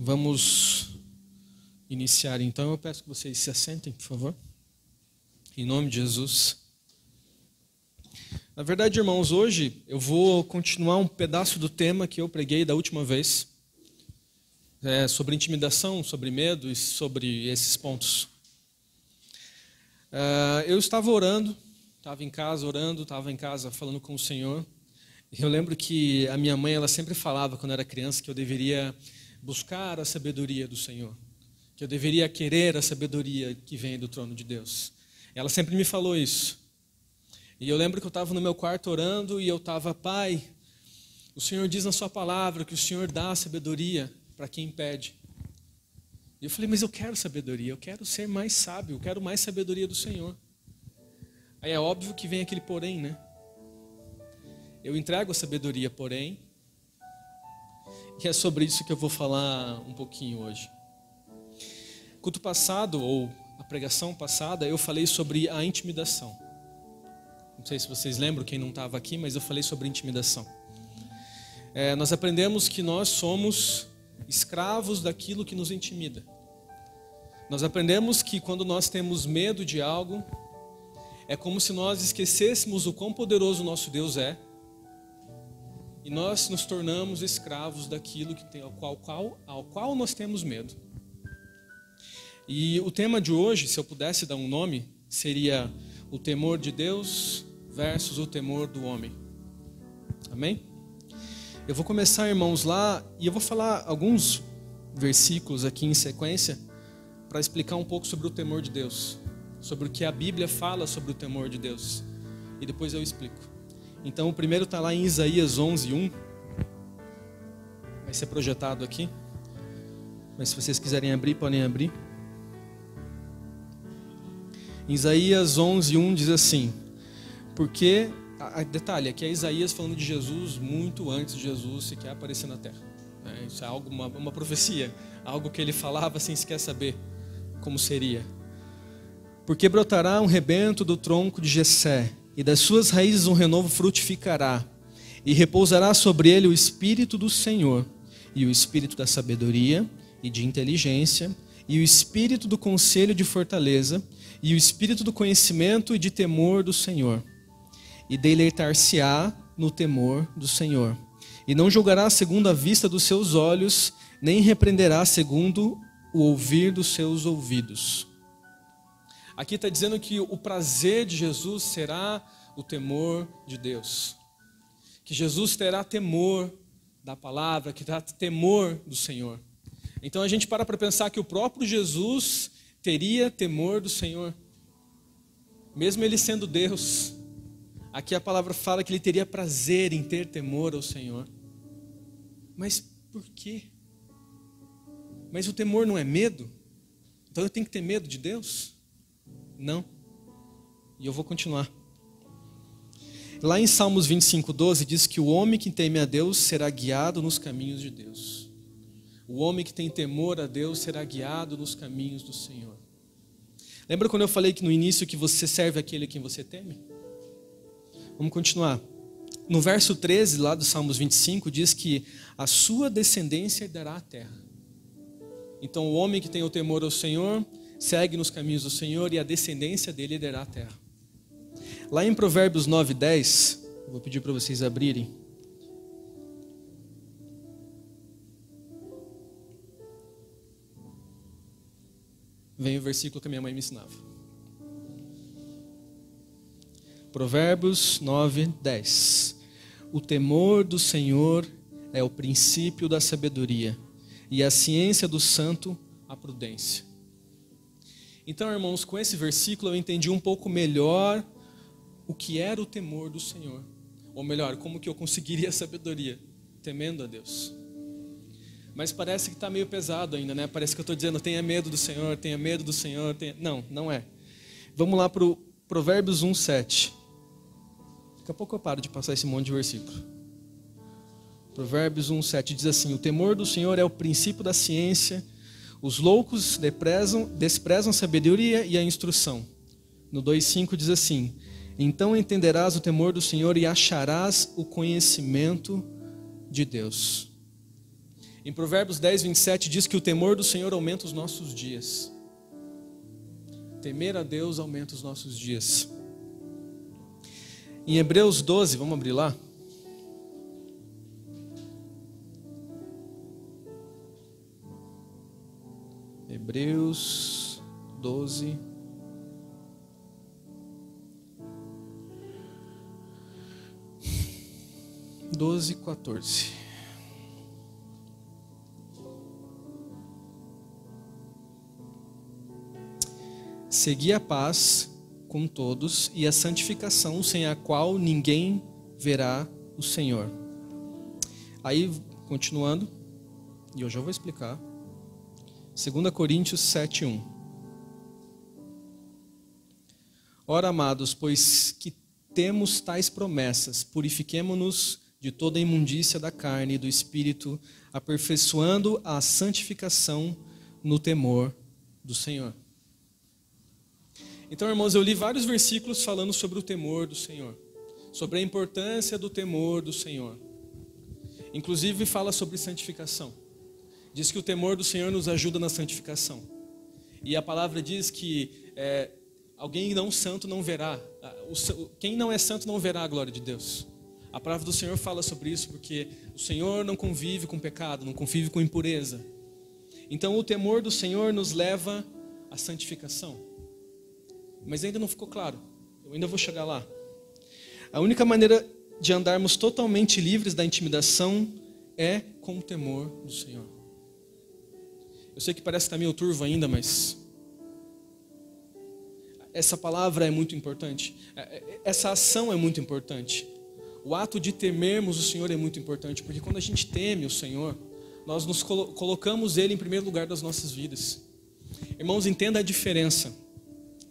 Vamos iniciar então. Eu peço que vocês se assentem, por favor. Em nome de Jesus. Na verdade, irmãos, hoje eu vou continuar um pedaço do tema que eu preguei da última vez. Sobre intimidação, sobre medo e sobre esses pontos. Eu estava orando, estava em casa orando, estava em casa falando com o Senhor. Eu lembro que a minha mãe, ela sempre falava quando eu era criança que eu deveria buscar a sabedoria do Senhor, que eu deveria querer a sabedoria que vem do trono de Deus. Ela sempre me falou isso. E eu lembro que eu estava no meu quarto orando e eu estava, Pai, o Senhor diz na sua palavra que o Senhor dá a sabedoria para quem pede. E eu falei, mas eu quero sabedoria, eu quero ser mais sábio, eu quero mais sabedoria do Senhor. Aí é óbvio que vem aquele porém, né? Eu entrego a sabedoria, porém, e é sobre isso que eu vou falar um pouquinho hoje. Culto passado, ou a pregação passada, eu falei sobre a intimidação. Não sei se vocês lembram, quem não estava aqui, mas eu falei sobre intimidação. Nós aprendemos que nós somos escravos daquilo que nos intimida. Nós aprendemos que quando nós temos medo de algo, é como se nós esquecêssemos o quão poderoso o nosso Deus é, e nós nos tornamos escravos daquilo que tem, ao qual nós temos medo. E o tema de hoje, se eu pudesse dar um nome, seria o temor de Deus versus o temor do homem. Amém? Eu vou começar, irmãos, lá, e eu vou falar alguns versículos aqui em sequência para explicar um pouco sobre o temor de Deus, sobre o que a Bíblia fala sobre o temor de Deus, e depois eu explico. Então o primeiro está lá em Isaías 11:1, vai ser projetado aqui, mas se vocês quiserem abrir, podem abrir. Em Isaías 11:1 diz assim, porque... Detalhe, aqui é Isaías falando de Jesus muito antes de Jesus sequer aparecer na terra. Isso é algo, uma profecia, algo que ele falava sem sequer saber como seria. Porque brotará um rebento do tronco de Jessé, e das suas raízes um renovo frutificará, e repousará sobre ele o Espírito do Senhor, e o Espírito da sabedoria e de inteligência, e o Espírito do conselho de fortaleza, e o Espírito do conhecimento e de temor do Senhor. E deleitar-se-á no temor do Senhor. E não julgará segundo a vista dos seus olhos, nem repreenderá segundo o ouvir dos seus ouvidos. Aqui está dizendo que o prazer de Jesus será o temor de Deus. Que Jesus terá temor da palavra, que terá temor do Senhor. Então a gente para pensar que o próprio Jesus teria temor do Senhor. Mesmo ele sendo Deus. Aqui a palavra fala que ele teria prazer em ter temor ao Senhor. Mas por quê? Mas o temor não é medo? Então eu tenho que ter medo de Deus? Não. E eu vou continuar. Lá em Salmos 25:12 diz que o homem que teme a Deus será guiado nos caminhos de Deus. O homem que tem temor a Deus será guiado nos caminhos do Senhor. Lembra quando eu falei que no início que você serve aquele a quem você teme? Vamos continuar. No verso 13, lá do Salmos 25, diz que a sua descendência herdará a terra. Então o homem que tem o temor ao Senhor, segue nos caminhos do Senhor e a descendência dele herdará a terra. Lá em Provérbios 9:10, vou pedir para vocês abrirem. Vem o versículo que a minha mãe me ensinava. Provérbios 9:10. O temor do Senhor é o princípio da sabedoria, e a ciência do santo, a prudência. Então, irmãos, com esse versículo eu entendi um pouco melhor o que era o temor do Senhor. Ou melhor, como que eu conseguiria a sabedoria, temendo a Deus. Mas parece que está meio pesado ainda, né? Parece que eu estou dizendo, tenha medo do Senhor, tenha medo do Senhor. Não, não é. Vamos lá para o Provérbios 1:7. Daqui a pouco eu paro de passar esse monte de versículo. Provérbios 1:7 diz assim, o temor do Senhor é o princípio da ciência, os loucos desprezam a sabedoria e a instrução. No 2:5 diz assim, então entenderás o temor do Senhor e acharás o conhecimento de Deus. Em Provérbios 10, 27 diz que o temor do Senhor aumenta os nossos dias. Temer a Deus aumenta os nossos dias. Em Hebreus 12, vamos abrir lá. Hebreus 12. Doze, 14. Segui a paz com todos e a santificação, sem a qual ninguém verá o Senhor. Aí, continuando, e eu já vou explicar. 2 Coríntios 7:1. Ora, amados, pois que temos tais promessas, purifiquemo-nos de toda a imundícia da carne e do espírito, aperfeiçoando a santificação no temor do Senhor. Então, irmãos, eu li vários versículos falando sobre o temor do Senhor, sobre a importância do temor do Senhor. Inclusive fala sobre santificação. Diz que o temor do Senhor nos ajuda na santificação. E a palavra diz que alguém não santo não verá, quem não é santo não verá a glória de Deus. A palavra do Senhor fala sobre isso porque o Senhor não convive com pecado, não convive com impureza. Então o temor do Senhor nos leva à santificação. Mas ainda não ficou claro, eu ainda vou chegar lá. A única maneira de andarmos totalmente livres da intimidação é com o temor do Senhor. Eu sei que parece que está meio turvo ainda, mas essa palavra é muito importante. Essa ação é muito importante. O ato de temermos o Senhor é muito importante, porque quando a gente teme o Senhor, nós nos colocamos Ele em primeiro lugar das nossas vidas. Irmãos, entenda a diferença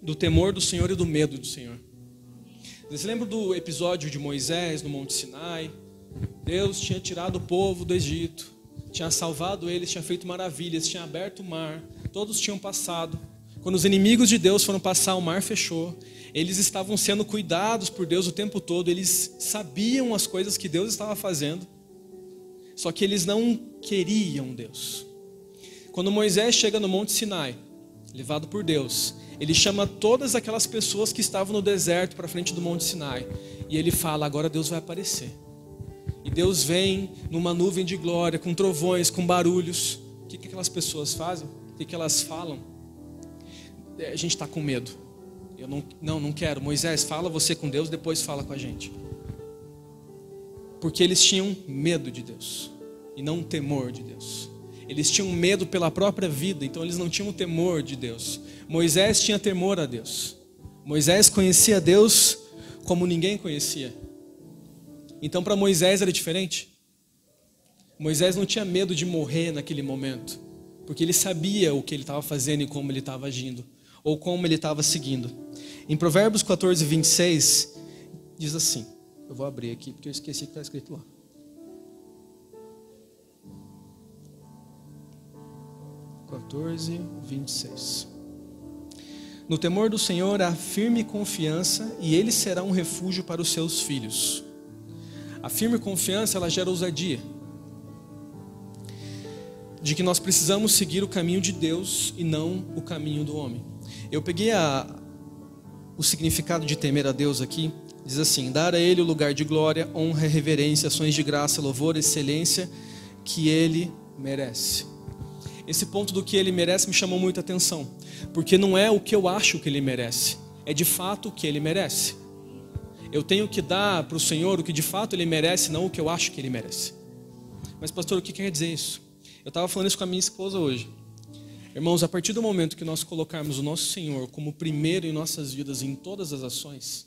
do temor do Senhor e do medo do Senhor. Vocês lembram do episódio de Moisés no Monte Sinai? Deus tinha tirado o povo do Egito, tinha salvado eles, tinha feito maravilhas, tinha aberto o mar, todos tinham passado. Quando os inimigos de Deus foram passar, o mar fechou. Eles estavam sendo cuidados por Deus o tempo todo, eles sabiam as coisas que Deus estava fazendo, só que eles não queriam Deus. Quando Moisés chega no Monte Sinai, levado por Deus, ele chama todas aquelas pessoas que estavam no deserto para frente do Monte Sinai, e ele fala, agora Deus vai aparecer. E Deus vem numa nuvem de glória, com trovões, com barulhos. O que aquelas pessoas fazem? O que elas falam? A gente está com medo. Eu não quero. Moisés, fala você com Deus, depois fala com a gente. Porque eles tinham medo de Deus e não temor de Deus. Eles tinham medo pela própria vida, então eles não tinham temor de Deus. Moisés tinha temor a Deus. Moisés conhecia Deus como ninguém conhecia. Então para Moisés era diferente. Moisés não tinha medo de morrer naquele momento, porque ele sabia o que ele estava fazendo e como ele estava agindo, ou como ele estava seguindo. Em Provérbios 14, 26, diz assim, eu vou abrir aqui porque eu esqueci que está escrito lá. (14, 26). No temor do Senhor há firme confiança, e Ele será um refúgio para os seus filhos. A firme confiança, ela gera ousadia, de que nós precisamos seguir o caminho de Deus e não o caminho do homem. Eu peguei o significado de temer a Deus aqui, diz assim, dar a Ele o lugar de glória, honra, reverência, ações de graça, louvor, excelência, que Ele merece. Esse ponto do que Ele merece me chamou muita atenção, porque não é o que eu acho que Ele merece, é de fato o que Ele merece. Eu tenho que dar para o Senhor o que de fato Ele merece, não o que eu acho que Ele merece. Mas pastor, o que quer dizer isso? Eu estava falando isso com a minha esposa hoje. Irmãos, a partir do momento que nós colocarmos o nosso Senhor como primeiro em nossas vidas, em todas as ações,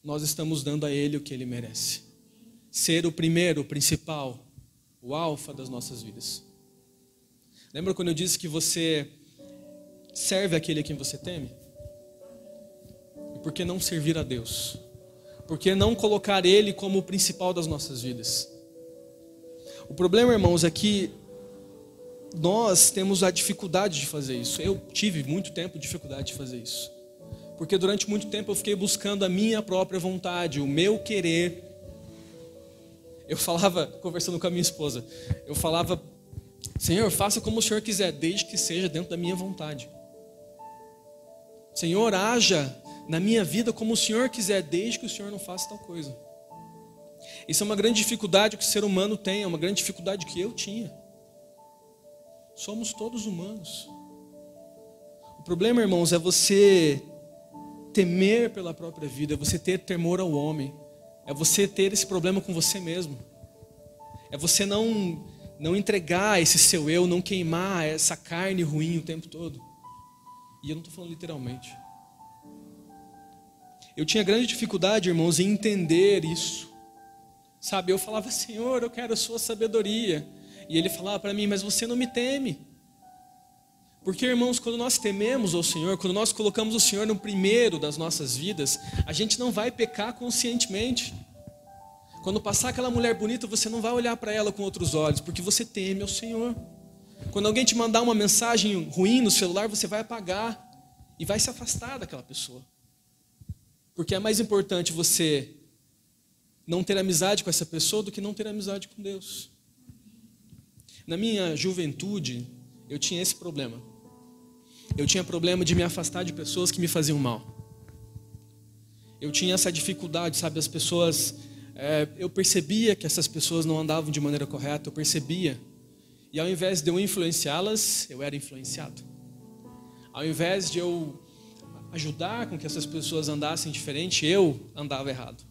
nós estamos dando a Ele o que Ele merece. Ser o primeiro, o principal, o alfa das nossas vidas. Lembra quando eu disse que você serve aquele a quem você teme? E por que não servir a Deus? Por que não colocar Ele como o principal das nossas vidas? O problema, irmãos, é que nós temos a dificuldade de fazer isso. Eu tive muito tempo dificuldade de fazer isso. Porque durante muito tempo eu fiquei buscando a minha própria vontade, o meu querer. Eu falava, conversando com a minha esposa, eu falava Senhor, faça como o Senhor quiser, desde que seja dentro da minha vontade. Senhor, haja na minha vida como o Senhor quiser, desde que o Senhor não faça tal coisa. Isso é uma grande dificuldade que o ser humano tem, é uma grande dificuldade que eu tinha. Somos todos humanos. O problema, irmãos, é você temer pela própria vida, é você ter temor ao homem, é você ter esse problema com você mesmo. É você não entregar esse seu eu, não queimar essa carne ruim o tempo todo. E eu não estou falando literalmente. Eu tinha grande dificuldade, irmãos, em entender isso. Sabe, eu falava, Senhor, eu quero a sua sabedoria. E Ele falava para mim, mas você não me teme. Porque, irmãos, quando nós tememos ao Senhor, quando nós colocamos o Senhor no primeiro das nossas vidas, a gente não vai pecar conscientemente. Quando passar aquela mulher bonita, você não vai olhar para ela com outros olhos, porque você teme ao Senhor. Quando alguém te mandar uma mensagem ruim no celular, você vai apagar e vai se afastar daquela pessoa. Porque é mais importante você não ter amizade com essa pessoa do que não ter amizade com Deus. Na minha juventude, eu tinha esse problema. Eu tinha problema de me afastar de pessoas que me faziam mal. Eu tinha essa dificuldade, sabe, as pessoas... eu percebia que essas pessoas não andavam de maneira correta, eu percebia. E ao invés de eu influenciá-las, eu era influenciado. Ao invés de eu ajudar com que essas pessoas andassem diferente, eu andava errado.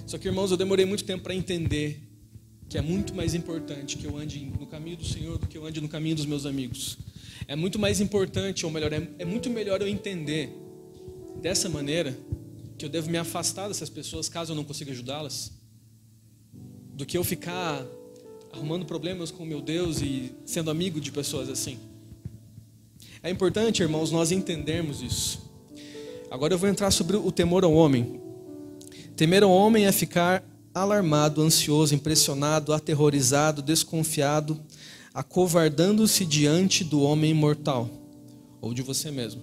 Só que, irmãos, eu demorei muito tempo para entender que é muito mais importante que eu ande no caminho do Senhor do que eu ande no caminho dos meus amigos. É muito mais importante, ou melhor, é muito melhor eu entender dessa maneira que eu devo me afastar dessas pessoas caso eu não consiga ajudá-las, do que eu ficar arrumando problemas com meu Deus e sendo amigo de pessoas assim. É importante, irmãos, nós entendermos isso. Agora eu vou entrar sobre o temor ao homem. Temer ao homem é ficar alarmado, ansioso, impressionado, aterrorizado, desconfiado, acovardando-se diante do homem mortal, ou de você mesmo.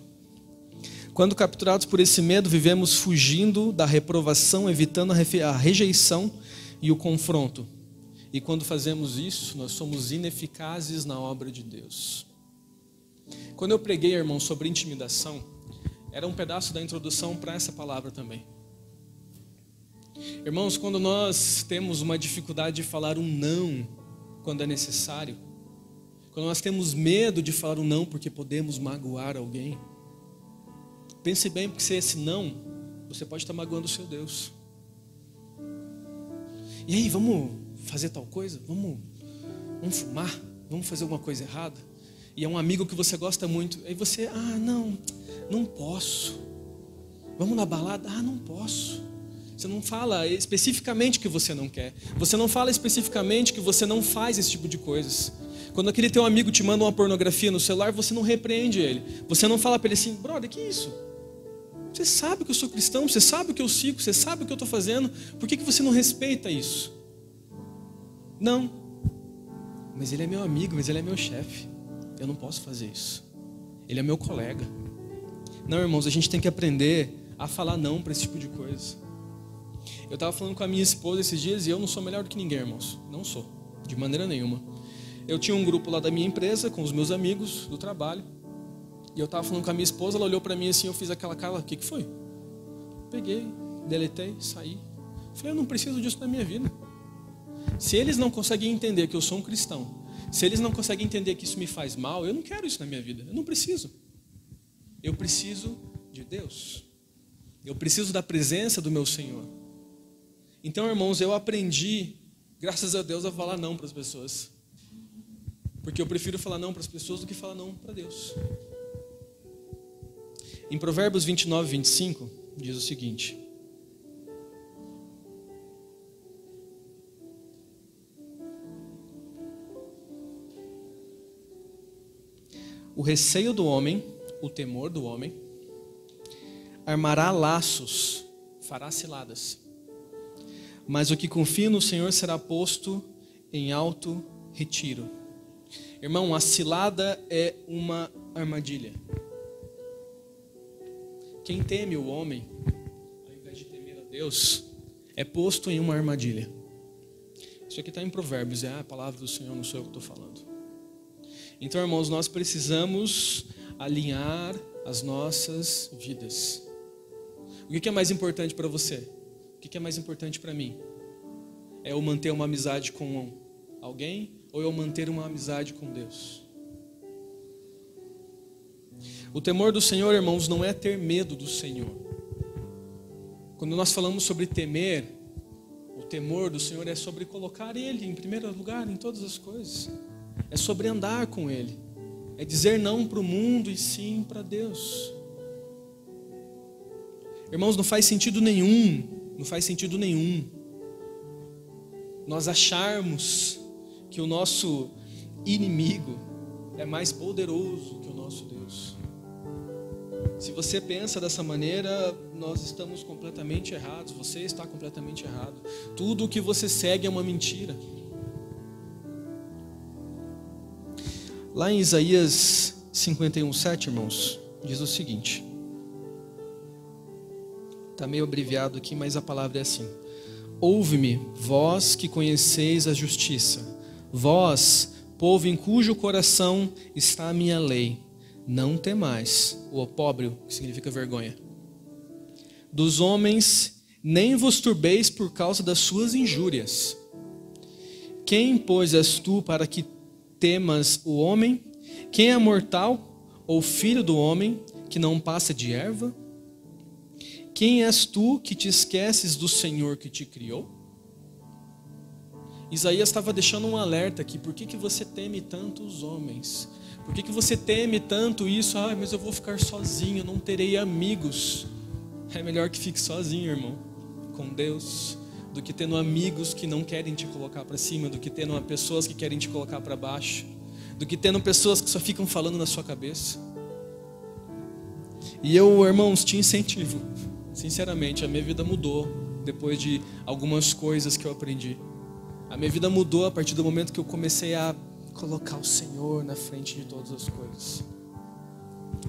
Quando capturados por esse medo, vivemos fugindo da reprovação, evitando a rejeição e o confronto. E quando fazemos isso, nós somos ineficazes na obra de Deus. Quando eu preguei, irmão, sobre intimidação, era um pedaço da introdução para essa palavra também. Irmãos, quando nós temos uma dificuldade de falar um não quando é necessário, quando nós temos medo de falar um não porque podemos magoar alguém, pense bem, porque se esse não, você pode estar magoando o seu Deus. E aí, vamos fazer tal coisa? Vamos fumar? Vamos fazer alguma coisa errada? E é um amigo que você gosta muito. Aí você, não posso. Vamos na balada? Não posso. Você não fala especificamente que você não quer. Você não fala especificamente que você não faz esse tipo de coisas. Quando aquele teu amigo te manda uma pornografia no celular, você não repreende ele. Você não fala para ele assim, brother, que isso? Você sabe que eu sou cristão, você sabe o que eu sigo, você sabe o que eu estou fazendo. Por que você não respeita isso? Não. Mas ele é meu amigo, mas ele é meu chefe. Eu não posso fazer isso. Ele é meu colega. Não, irmãos, a gente tem que aprender a falar não para esse tipo de coisa. Eu estava falando com a minha esposa esses dias e eu não sou melhor do que ninguém, irmãos. Não sou, de maneira nenhuma. Eu tinha um grupo lá da minha empresa, com os meus amigos do trabalho. E eu estava falando com a minha esposa, ela olhou para mim assim, eu fiz aquela cara, o que foi? Peguei, deletei, saí. Falei, eu não preciso disso na minha vida. Se eles não conseguem entender que eu sou um cristão, se eles não conseguem entender que isso me faz mal, eu não quero isso na minha vida. Eu não preciso. Eu preciso de Deus. Eu preciso da presença do meu Senhor. Então, irmãos, eu aprendi, graças a Deus, a falar não para as pessoas. Porque eu prefiro falar não para as pessoas do que falar não para Deus. Em Provérbios 29, 25, diz o seguinte: o receio do homem, o temor do homem, armará laços, fará ciladas. Mas o que confia no Senhor será posto em alto retiro. Irmão, a cilada é uma armadilha. Quem teme o homem, ao invés de temer a Deus, é posto em uma armadilha. Isso aqui está em Provérbios, é a palavra do Senhor, não sou eu que estou falando. Então, irmãos, nós precisamos alinhar as nossas vidas. O que é mais importante para você? O que é mais importante para mim? É eu manter uma amizade com alguém ou eu manter uma amizade com Deus? O temor do Senhor, irmãos, não é ter medo do Senhor. Quando nós falamos sobre temer, o temor do Senhor é sobre colocar Ele em primeiro lugar em todas as coisas. É sobre andar com Ele. É dizer não para o mundo e sim para Deus. Irmãos, não faz sentido nenhum nós acharmos que o nosso inimigo é mais poderoso que o nosso Deus. Se você pensa dessa maneira, nós estamos completamente errados. Você está completamente errado. Tudo o que você segue é uma mentira. Lá em Isaías 51:7, irmãos, diz o seguinte. Está meio abreviado aqui, mas a palavra é assim. Ouve-me, vós que conheceis a justiça, vós, povo em cujo coração está a minha lei. Não temais o opróbrio, que significa vergonha, dos homens, nem vos turbeis por causa das suas injúrias. Quem, pois, és tu para que temas o homem? Quem é mortal ou filho do homem que não passa de erva? Quem és tu que te esqueces do Senhor que te criou? Isaías estava deixando um alerta aqui. Por que você teme tanto os homens? Por que você teme tanto isso? Mas eu vou ficar sozinho, não terei amigos. É melhor que fique sozinho, irmão, com Deus, do que tendo amigos que não querem te colocar para cima, do que tendo pessoas que querem te colocar para baixo, do que tendo pessoas que só ficam falando na sua cabeça. E eu, irmãos, te incentivo, sinceramente, a minha vida mudou depois de algumas coisas que eu aprendi. A minha vida mudou a partir do momento que eu comecei a colocar o Senhor na frente de todas as coisas.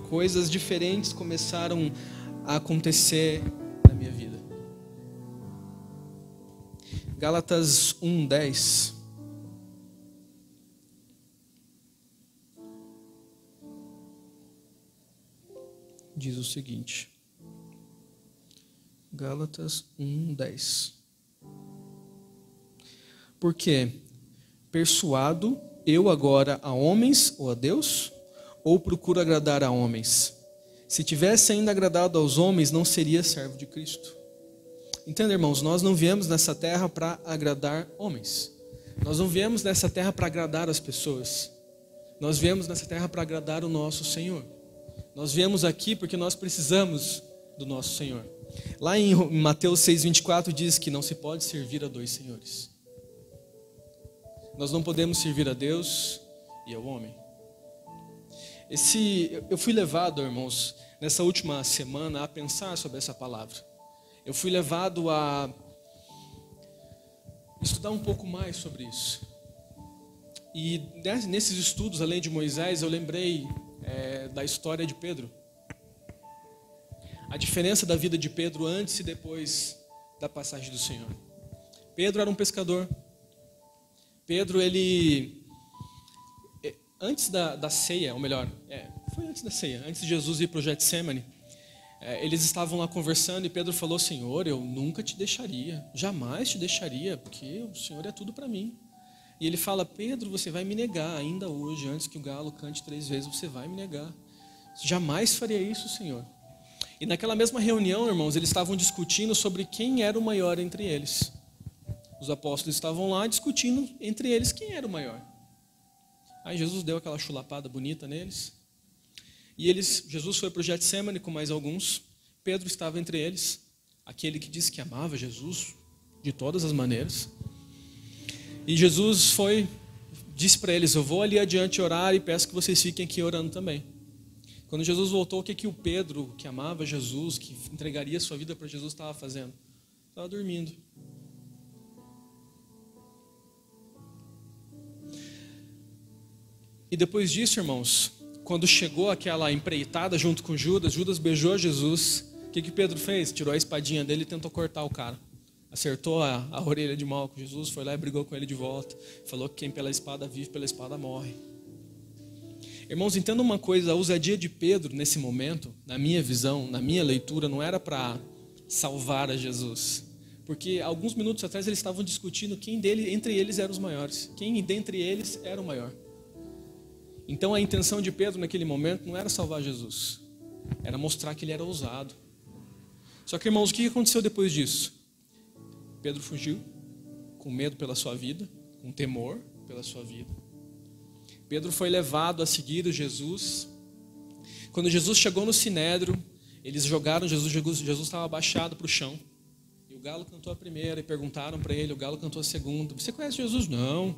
Coisas diferentes começaram a acontecer na minha vida. Gálatas 1:10. Diz o seguinte. Gálatas 1:10. Porque persuado eu agora a homens ou a Deus? Ou procuro agradar a homens? Se tivesse ainda agradado aos homens, não seria servo de Cristo. Entenda, irmãos, nós não viemos nessa terra para agradar homens. Nós não viemos nessa terra para agradar as pessoas. Nós viemos nessa terra para agradar o nosso Senhor. Nós viemos aqui porque nós precisamos do nosso Senhor. Lá em Mateus 6:24 diz que não se pode servir a dois senhores. Nós não podemos servir a Deus e ao homem. Eu fui levado, irmãos, nessa última semana a pensar sobre essa palavra. Eu fui levado a estudar um pouco mais sobre isso. E nesses estudos, além de Moisés, eu lembrei da história de Pedro. A diferença da vida de Pedro antes e depois da passagem do Senhor. Pedro era um pescador. Pedro, antes da ceia, ou melhor, foi antes da ceia, antes de Jesus ir para o Getsemane, eles estavam lá conversando e Pedro falou: Senhor, eu nunca te deixaria, jamais te deixaria, porque o Senhor é tudo para mim. E ele fala: Pedro, você vai me negar ainda hoje, antes que o galo cante 3 vezes, você vai me negar. Jamais faria isso, Senhor. E naquela mesma reunião, irmãos, eles estavam discutindo sobre quem era o maior entre eles. Os apóstolos estavam lá discutindo entre eles quem era o maior. Aí Jesus deu aquela chulapada bonita neles. E Jesus foi para o Getsemane com mais alguns. Pedro estava entre eles, aquele que disse que amava Jesus de todas as maneiras. E Jesus disse para eles: eu vou ali adiante orar e peço que vocês fiquem aqui orando também. Quando Jesus voltou, o que o Pedro, que amava Jesus, que entregaria sua vida para Jesus, estava fazendo? Estava dormindo. E depois disso, irmãos, quando chegou aquela empreitada junto com Judas, Judas beijou Jesus. O que Pedro fez? Tirou a espadinha dele e tentou cortar o cara. acertou a orelha de Malco. Jesus foi lá e brigou com ele de volta. Falou que quem pela espada vive, pela espada morre. Irmãos, entenda uma coisa, a ousadia de Pedro nesse momento, na minha visão, na minha leitura, não era para salvar a Jesus. Porque alguns minutos atrás eles estavam discutindo quem entre eles eram os maiores. Quem dentre eles era o maior. Então a intenção de Pedro naquele momento não era salvar Jesus. Era mostrar que ele era ousado. Só que, irmãos, o que aconteceu depois disso? Pedro fugiu, com medo pela sua vida, com temor pela sua vida. Pedro foi levado a seguir Jesus. Quando Jesus chegou no Sinédrio, eles jogaram Jesus estava abaixado para o chão. E o galo cantou a primeira, e perguntaram para ele, o galo cantou a segunda. Você conhece Jesus? Não.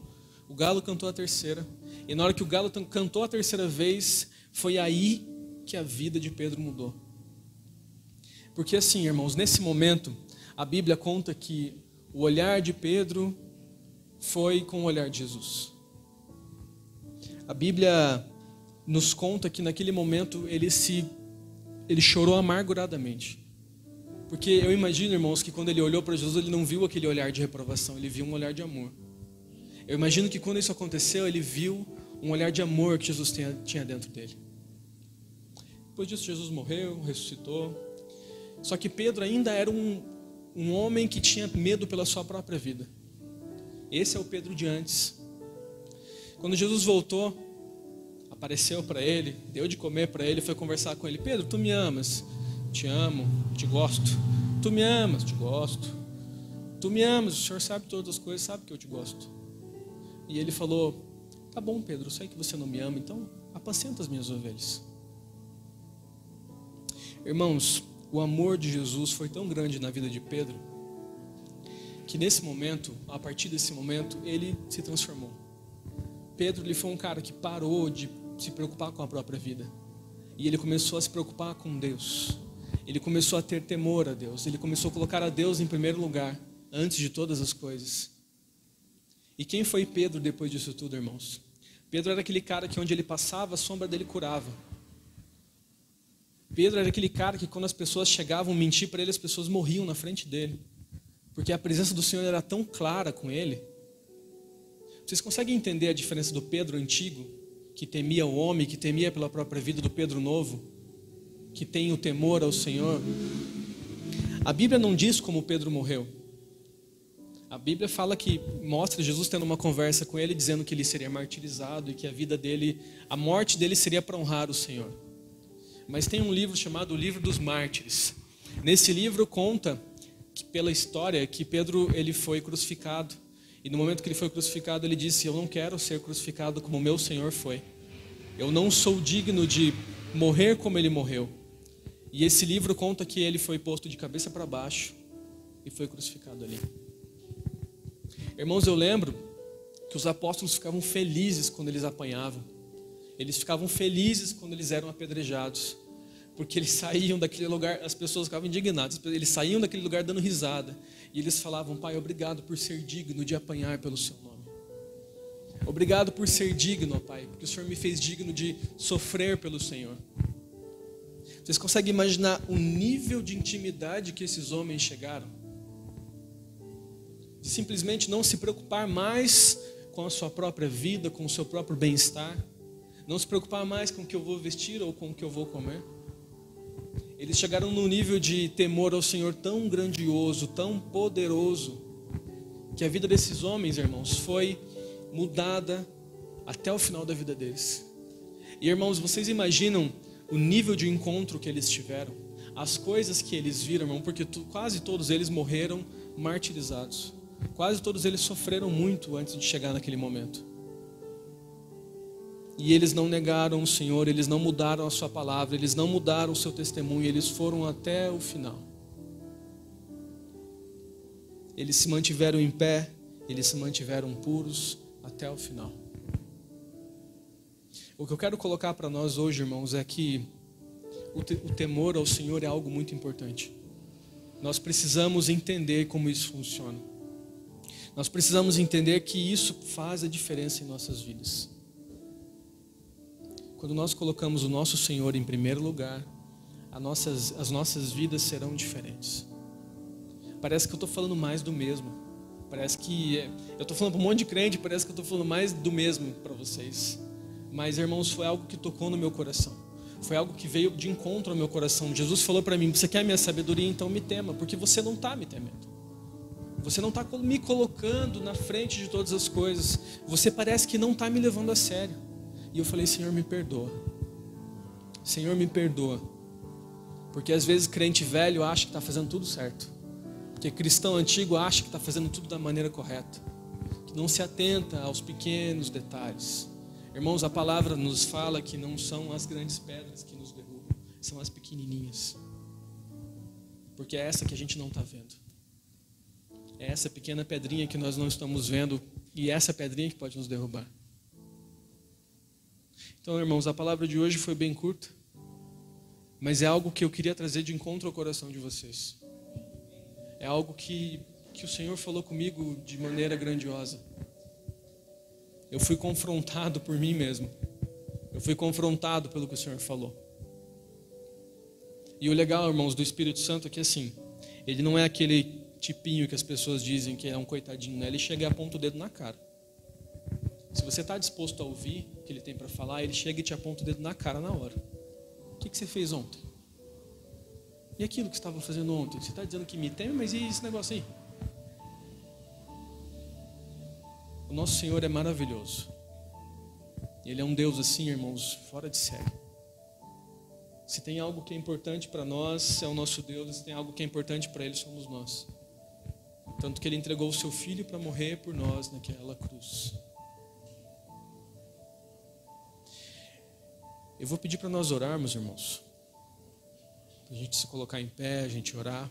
O galo cantou a terceira. E na hora que o galo cantou a terceira vez, foi aí que a vida de Pedro mudou. Porque assim, irmãos, nesse momento, a Bíblia conta que o olhar de Pedro foi com o olhar de Jesus. A Bíblia nos conta que naquele momento ele chorou amarguradamente. Porque eu imagino, irmãos, que quando ele olhou para Jesus, ele não viu aquele olhar de reprovação, ele viu um olhar de amor. Eu imagino que quando isso aconteceu, ele viu um olhar de amor que Jesus tinha dentro dele. Depois disso, Jesus morreu, ressuscitou. Só que Pedro ainda era um homem que tinha medo pela sua própria vida. Esse é o Pedro de antes. Quando Jesus voltou, apareceu para ele, deu de comer para ele, foi conversar com ele. Pedro, tu me amas? Te amo, te gosto. Tu me amas? Te gosto. Tu me amas? O Senhor sabe todas as coisas, sabe que eu te gosto. E ele falou, tá bom, Pedro, eu sei que você não me ama, então apacenta as minhas ovelhas. Irmãos, o amor de Jesus foi tão grande na vida de Pedro, que nesse momento, a partir desse momento, ele se transformou. Pedro, ele foi um cara que parou de se preocupar com a própria vida. E ele começou a se preocupar com Deus. Ele começou a ter temor a Deus. Ele começou a colocar a Deus em primeiro lugar, antes de todas as coisas. E quem foi Pedro depois disso tudo, irmãos? Pedro era aquele cara que onde ele passava, a sombra dele curava. Pedro era aquele cara que quando as pessoas chegavam a mentir para ele, as pessoas morriam na frente dele. Porque a presença do Senhor era tão clara com ele. Vocês conseguem entender a diferença do Pedro antigo, que temia o homem, que temia pela própria vida, do Pedro novo, que tem o temor ao Senhor? A Bíblia não diz como Pedro morreu. A Bíblia fala que mostra Jesus tendo uma conversa com ele, dizendo que ele seria martirizado e que a vida dele, a morte dele seria para honrar o Senhor. Mas tem um livro chamado o Livro dos Mártires. Nesse livro conta que, pela história, que Pedro ele foi crucificado. E no momento que ele foi crucificado, ele disse, eu não quero ser crucificado como meu Senhor foi. Eu não sou digno de morrer como ele morreu. E esse livro conta que ele foi posto de cabeça para baixo e foi crucificado ali. Irmãos, eu lembro que os apóstolos ficavam felizes quando eles apanhavam. Eles ficavam felizes quando eles eram apedrejados. Porque eles saíam daquele lugar, as pessoas ficavam indignadas. Eles saíam daquele lugar dando risada. E eles falavam, Pai, obrigado por ser digno de apanhar pelo seu nome. Obrigado por ser digno, ó Pai, porque o Senhor me fez digno de sofrer pelo Senhor. Vocês conseguem imaginar o nível de intimidade que esses homens chegaram? De simplesmente não se preocupar mais com a sua própria vida, com o seu próprio bem-estar. Não se preocupar mais com o que eu vou vestir ou com o que eu vou comer. Eles chegaram num nível de temor ao Senhor tão grandioso, tão poderoso, que a vida desses homens, irmãos, foi mudada até o final da vida deles. E, irmãos, vocês imaginam o nível de encontro que eles tiveram? As coisas que eles viram, irmão, porque quase todos eles morreram martirizados. Quase todos eles sofreram muito antes de chegar naquele momento. E eles não negaram o Senhor, eles não mudaram a sua palavra, eles não mudaram o seu testemunho, eles foram até o final. Eles se mantiveram em pé, eles se mantiveram puros até o final. O que eu quero colocar para nós hoje, irmãos, é que o temor ao Senhor é algo muito importante. Nós precisamos entender como isso funciona. Nós precisamos entender que isso faz a diferença em nossas vidas. Quando nós colocamos o nosso Senhor em primeiro lugar, as nossas vidas serão diferentes. parece que eu estou falando mais do mesmo. Parece que eu estou falando para um monte de crente, parece que eu estou falando mais do mesmo para vocês. Mas, irmãos, foi algo que tocou no meu coração. Foi algo que veio de encontro ao meu coração. Jesus falou para mim: você quer minha sabedoria? Então me tema, porque você não está me temendo. Você não está me colocando na frente de todas as coisas. Você parece que não está me levando a sério. E eu falei: Senhor, me perdoa. Senhor, me perdoa. Porque às vezes crente velho acha que está fazendo tudo certo. Porque cristão antigo acha que está fazendo tudo da maneira correta. Que não se atenta aos pequenos detalhes. Irmãos, a palavra nos fala que não são as grandes pedras que nos derrubam. São as pequenininhas. Porque é essa que a gente não está vendo. É essa pequena pedrinha que nós não estamos vendo. E é essa pedrinha que pode nos derrubar. Então, irmãos, a palavra de hoje foi bem curta. Mas é algo que eu queria trazer de encontro ao coração de vocês. É algo que o Senhor falou comigo de maneira grandiosa. Eu fui confrontado por mim mesmo. Eu fui confrontado pelo que o Senhor falou. E o legal, irmãos, do Espírito Santo é que assim, ele não é aquele tipinho que as pessoas dizem que é um coitadinho, né? Ele chega e aponta o dedo na cara. Se você está disposto a ouvir o que ele tem para falar, ele chega e te aponta o dedo na cara na hora. O que você fez ontem? E aquilo que você estava fazendo ontem? Você está dizendo que me teme, mas e esse negócio aí? O nosso Senhor é maravilhoso. Ele é um Deus assim, irmãos, fora de série. Se tem algo que é importante para nós, é o nosso Deus. Se tem algo que é importante para Ele, somos nós. Tanto que Ele entregou o seu Filho para morrer por nós naquela cruz. Eu vou pedir para nós orarmos, irmãos. A gente se colocar em pé, a gente orar.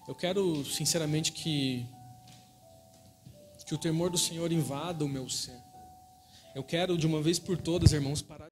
Eu quero, sinceramente, que o temor do Senhor invada o meu ser. Eu quero, de uma vez por todas, irmãos, parar